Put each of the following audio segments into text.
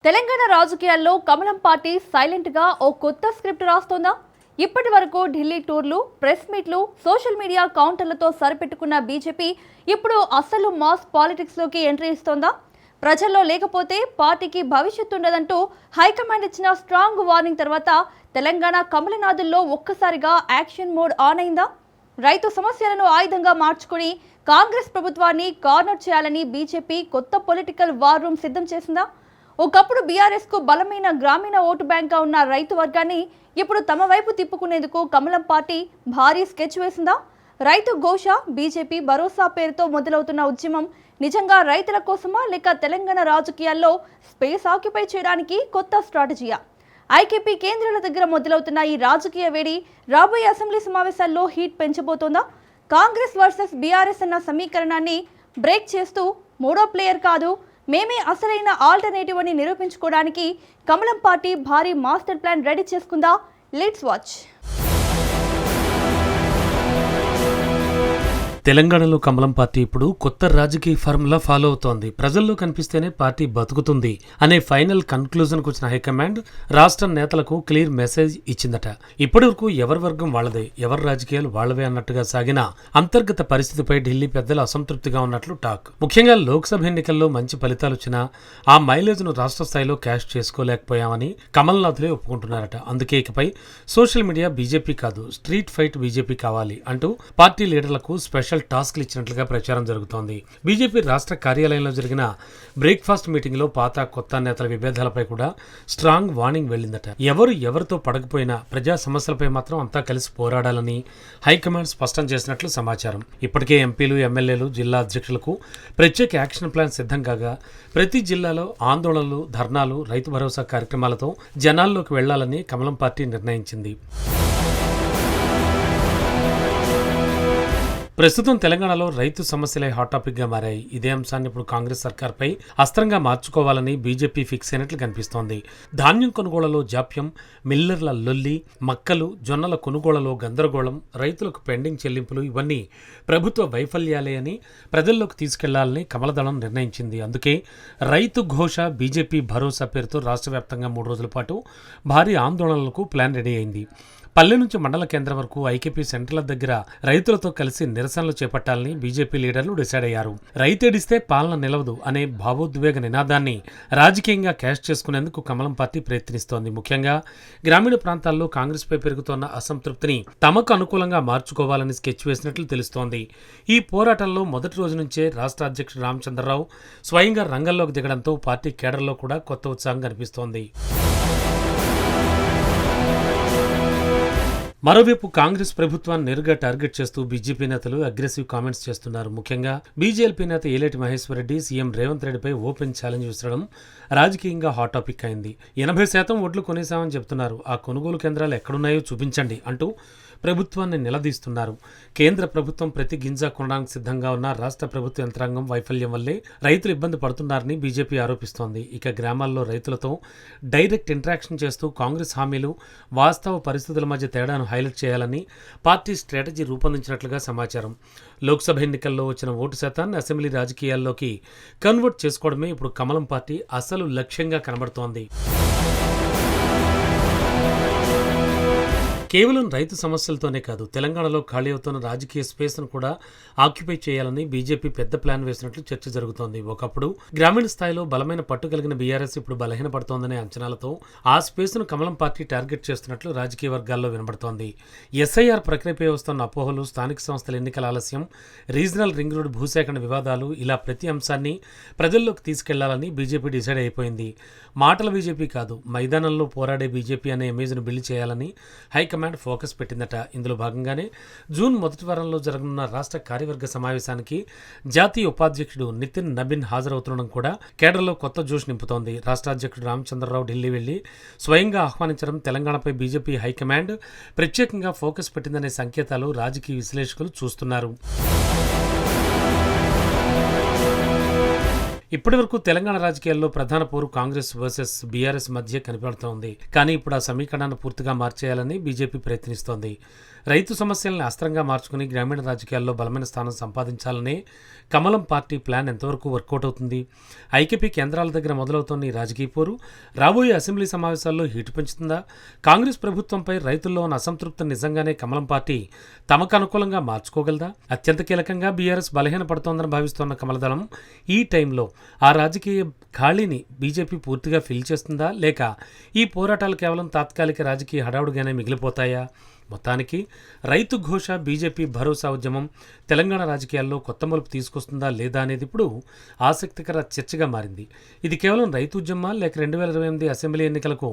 తెలంగాణ రాజకీయాల్లో కమలం party silent గా ఓ కొత్త స్క్రిప్ట్ రాస్తోందా? ఇప్పటి వరకు ఢిల్లీ టూర్లు, ప్రెస్ మీట్లు, సోషల్ మీడియా కౌంటర్లతో సరిపెట్టుకున్న బీజేపీ ఇప్పుడు అసలు మాస్ పాలిటిక్స్ లోకి ఎంట్రీ ఇస్తోందా? ప్రజల్లో లేకపోతే పార్టీకి భవిష్యత్తు ఉండదంటూ హైకమాండ్ ఇచ్చిన స్ట్రాంగ్ వార్నింగ్ తర్వాత తెలంగాణ కమలనాథుల్లో ఒక్కసారిగా యాక్షన్ మోడ్ ఆన్ అయిందా? రైతు సమస్యలను ఆయుధంగా మార్చుకుని కాంగ్రెస్ ప్రభుత్వాన్ని కార్నర్ చేయాలని బీజేపీ కొత్త పొలిటికల్ వార్ రూమ్ సిద్ధం చేసిందా? ఒకప్పుడు బీఆర్ఎస్ కు బలమైన గ్రామీణ ఓటు బ్యాంక్ గా ఉన్న రైతు వర్గాన్ని ఇప్పుడు తమ వైపు తిప్పుకునేందుకు కమలం పార్టీ భారీ స్కెచ్ వేసిందా? రైతు ఘోష, బీజేపీ భరోసా పేరుతో మొదలవుతున్న ఉద్యమం నిజంగా రైతుల కోసమా, లేక తెలంగాణ రాజకీయాల్లో స్పేస్ ఆక్యుపై చేయడానికి కొత్త స్ట్రాటజీయా? ఐకేపీ కేంద్రాల దగ్గర మొదలవుతున్న ఈ రాజకీయ వేడి రాబోయే అసెంబ్లీ సమావేశాల్లో హీట్ పెంచబోతోందా? కాంగ్రెస్ వర్సెస్ బీఆర్ఎస్ అన్న సమీకరణాన్ని బ్రేక్ చేస్తూ మూడో ప్లేయర్ కాదు, మేమే అసలైన ఆల్టర్నేటివ్ అని నిరూపించుకోవడానికి కమలం పార్టీ భారీ మాస్టర్ ప్లాన్ రెడీ చేసుకుందా? Let's watch. తెలంగాణలో కమలం పార్టీ ఇప్పుడు కొత్త రాజకీయ ఫార్ములా ఫాలో అవుతోంది. ప్రజల్లో కనిపిస్తేనే పార్టీ బతుకుతుంది అనే ఫైనల్ కన్క్లూజన్కు వచ్చిన హైకమాండ్ రాష్ట్ర నేతలకు క్లియర్ మెసేజ్ ఇచ్చిందట. ఇప్పటి వరకు ఎవరి వర్గం వాళ్లదే, ఎవరి రాజకీయాలు వాళ్లవే అన్నట్టుగా సాగిన అంతర్గత పరిస్థితిపై ఢిల్లీ పెద్దలు అసంతృప్తిగా ఉన్నట్లు టాక్. ముఖ్యంగా లోక్సభ ఎన్నికల్లో మంచి ఫలితాలు వచ్చినా ఆ మైలేజ్ ను రాష్ట్ర స్థాయిలో క్యాష్ చేసుకోలేకపోయామని కమల్నాథులే ఒప్పుకుంటున్నారట. అందుకే ఇకపై సోషల్ మీడియా బీజేపీ కాదు, స్ట్రీట్ ఫైట్ బీజేపీ కావాలి అంటూ పార్టీ లీడర్లకు స్పెషల్ టాస్క్లు ఇచ్చినట్లుగా ప్రచారం జరుగుతోంది. బీజేపీ రాష్ట్ర కార్యాలయంలో జరిగిన బ్రేక్ఫాస్ట్ మీటింగ్ లో పాత కొత్త నేతల విభేదాలపై కూడా స్ట్రాంగ్ వార్నింగ్ వెళ్లిందట. ఎవరితో పడకపోయినా ప్రజా సమస్యలపై మాత్రం అంతా కలిసి పోరాడాలని హైకమాండ్ స్పష్టం చేసినట్లు సమాచారం. ఇప్పటికే ఎంపీలు, ఎమ్మెల్యేలు, జిల్లా అధ్యక్షులకు ప్రత్యేక యాక్షన్ ప్లాన్ సిద్ధం కాగా ప్రతి జిల్లాలో ఆందోళనలు, ధర్నాలు, రైతు భరోసా కార్యక్రమాలతో జనాల్లోకి వెళ్లాలని కమలం పార్టీ నిర్ణయించింది. ప్రస్తుతం తెలంగాణలో రైతు సమస్యలే హాట్ టాపిక్ గా మారాయి. ఇదే అంశాన్ని ఇప్పుడు కాంగ్రెస్ సర్కార్పై అస్త్రంగా మార్చుకోవాలని బీజేపీ ఫిక్స్ అయినట్లు కనిపిస్తోంది. ధాన్యం కొనుగోళ్లలో జాప్యం, మిల్లర్ల లొల్లి, మక్కలు, జొన్నల కొనుగోళ్లలో గందరగోళం, రైతులకు పెండింగ్ చెల్లింపులు ఇవన్నీ ప్రభుత్వ వైఫల్యాలే అని ప్రజల్లోకి తీసుకెళ్లాలని కమలదళం నిర్ణయించింది. అందుకే రైతు ఘోష, బీజేపీ భరోసా పేరుతో రాష్ట్ర వ్యాప్తంగా 3 రోజుల పాటు భారీ ఆందోళనలకు ప్లాన్ రెడీ అయింది. పల్లె నుంచి మండల కేంద్రం వరకు ఐకేపీ సెంటర్ల దగ్గర రైతులతో కలిసి నిరసనలు చేపట్టాలని బీజేపీ లీడర్లు డిసైడ్ అయ్యారు. రైతేడిస్తే పాలన నిలవదు అనే భావోద్వేగ నినాదాన్ని రాజకీయంగా క్యాష్ చేసుకునేందుకు కమలం పార్టీ ప్రయత్నిస్తోంది. ముఖ్యంగా గ్రామీణ ప్రాంతాల్లో కాంగ్రెస్ పై పెరుగుతున్న అసంతృప్తిని తమకు అనుకూలంగా మార్చుకోవాలని స్కెచ్ వేసినట్లు తెలుస్తోంది. ఈ పోరాటంలో మొదటి రోజు నుంచే రాష్ట్ర అధ్యక్షుడు రామచంద్రరావు స్వయంగా రంగంలోకి దిగడంతో పార్టీ కేడర్లో కూడా కొత్త ఉత్సాహం కనిపిస్తోంది. మరోవైపు కాంగ్రెస్ ప్రభుత్వాన్ని నేరుగా టార్గెట్ చేస్తూ బీజేపీ నేతలు అగ్రెసివ్ కామెంట్స్ చేస్తున్నారు. ముఖ్యంగా బీజేపీ నేత ఏలేటి మహేశ్వర్ రెడ్డి సీఎం రేవంత్ రెడ్డిపై ఓపెన్ ఛాలెంజ్ విసరడం రాజకీయంగా హాట్ టాపిక్ అయింది. 80% ఓట్లు కొనేశామని చెప్తున్నారు, ఆ కొనుగోలు కేంద్రాలు ఎక్కడున్నాయో చూపించండి అంటూ ప్రభుత్వాన్ని నిలదీస్తున్నారు. కేంద్ర ప్రభుత్వం ప్రతి గింజ కొనడానికి సిద్ధంగా ఉన్న రాష్ట్ర ప్రభుత్వ యంత్రాంగం వైఫల్యం వల్లే రైతులు ఇబ్బంది పడుతున్నారని బీజేపీ ఆరోపిస్తోంది. ఇక గ్రామాల్లో రైతులతో డైరెక్ట్ ఇంటరాక్షన్ చేస్తూ కాంగ్రెస్ హామీలు, వాస్తవ పరిస్థితుల మధ్య తేడాను హైలైట్ చేయాలని పార్టీ స్ట్రాటజీ రూపొందించినట్లుగా సమాచారం. లోక్సభ ఎన్నికల్లో వచ్చిన ఓటు శాతాన్ని అసెంబ్లీ రాజకీయాల్లోకి కన్వర్ట్ చేసుకోవడమే ఇప్పుడు కమలం పార్టీ అసలు లక్ష్యంగా కనబడుతోంది. కేవలం రైతు సమస్యలతోనే కాదు, తెలంగాణలో ఖాళీ అవుతున్న రాజకీయ స్పేస్ను కూడా ఆక్యుపై చేయాలని బీజేపీ పెద్ద ప్లాన్ వేసినట్లు చర్చ జరుగుతోంది. ఒకప్పుడు గ్రామీణ స్థాయిలో బలమైన పట్టు కలిగిన బీఆర్ఎస్ ఇప్పుడు బలహీనపడుతోందనే అంచనాలతో ఆ స్పేస్ను కమలం పార్టీ టార్గెట్ చేస్తున్నట్లు రాజకీయ వర్గాల్లో వినబడుతోంది. ఎస్ఐఆర్ ప్రక్రియపై వస్తున్న అపోహలు, స్థానిక సంస్థల ఎన్నికల ఆలస్యం, రీజనల్ రింగ్ రోడ్ భూసేకరణ వివాదాలు, ఇలా ప్రతి అంశాన్ని ప్రజల్లోకి తీసుకెళ్లాలని బీజేపీ డిసైడ్ అయిపోయింది. మాటల బీజేపీ కాదు, మైదానంలో పోరాడే బీజేపీ అనే ఇమేజ్ను బిల్డ్ చేయాలని హైకమాండ్ ఫోకస్ పెట్టిందట. ఇందులో భాగంగానే జూన్ మొదటి వారంలో జరగనున్న రాష్ట్ర కార్యవర్గ సమావేశానికి జాతీయ ఉపాధ్యక్షుడు నితిన్ నబీన్ హాజరవుతుండడం కూడా కేడర్లో కొత్త జోష్ నింపుతోంది. రాష్ట్ర అధ్యక్షుడు రామచంద్రరావు ఢిల్లీ వెళ్లి స్వయంగా ఆహ్వానించడం తెలంగాణపై బీజేపీ హైకమాండ్ ప్రత్యేకంగా ఫోకస్ పెట్టిందనే సంకేతాలు రాజకీయ విశ్లేషకులు చూస్తున్నారు. ఇప్పటివరకు తెలంగాణ రాజకీయాల్లో ప్రధాన పోరు కాంగ్రెస్ వర్సెస్ బీఆర్ఎస్ మధ్య కనపడుతోంది. కానీ ఇప్పుడు ఆ సమీకరణాన్ని పూర్తిగా మార్చేయాలని బీజేపీ ప్రయత్నిస్తోంది. రైతు సమస్యల్ని అస్త్రంగా మార్చుకుని గ్రామీణ రాజకీయాల్లో బలమైన స్థానం సంపాదించాలనే కమలం పార్టీ ప్లాన్ ఎంతవరకు వర్కౌట్ అవుతుంది? ఐకేపీ కేంద్రాల దగ్గర మొదలవుతోన్న ఈ రాజకీయ పోరు రాబోయే అసెంబ్లీ సమావేశాల్లో హీటు పెంచుతుందా? కాంగ్రెస్ ప్రభుత్వంపై రైతుల్లో ఉన్న అసంతృప్తి నిజంగానే కమలం పార్టీ తమకు అనుకూలంగా మార్చుకోగలదా? అత్యంత కీలకంగా బీఆర్ఎస్ బలహీనపడుతోందని భావిస్తోన్న కమలదళం ఈ టైంలో ఆ రాజకీయ ఖాళీని బీజేపీ పూర్తిగా ఫిల్ చేస్తుందా, లేక ఈ పోరాటాలు కేవలం తాత్కాలిక రాజకీయ హడావుడిగానే మిగిలిపోతాయా? మొత్తానికి రైతు ఘోష, బీజేపీ భరోసా ఉద్యమం తెలంగాణ రాజకీయాల్లో కొత్త మలుపు తీసుకొస్తుందా లేదా అనేది ఇప్పుడు ఆసక్తికర చర్చగా మారింది. ఇది కేవలం రైతు ఉద్యమా, లేక 2028 అసెంబ్లీ ఎన్నికలకు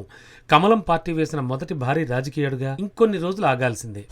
కమలం పార్టీ వేసిన మొదటి భారీ రాజకీయ అడుగా? ఇంకొన్ని రోజులు ఆగాల్సిందే.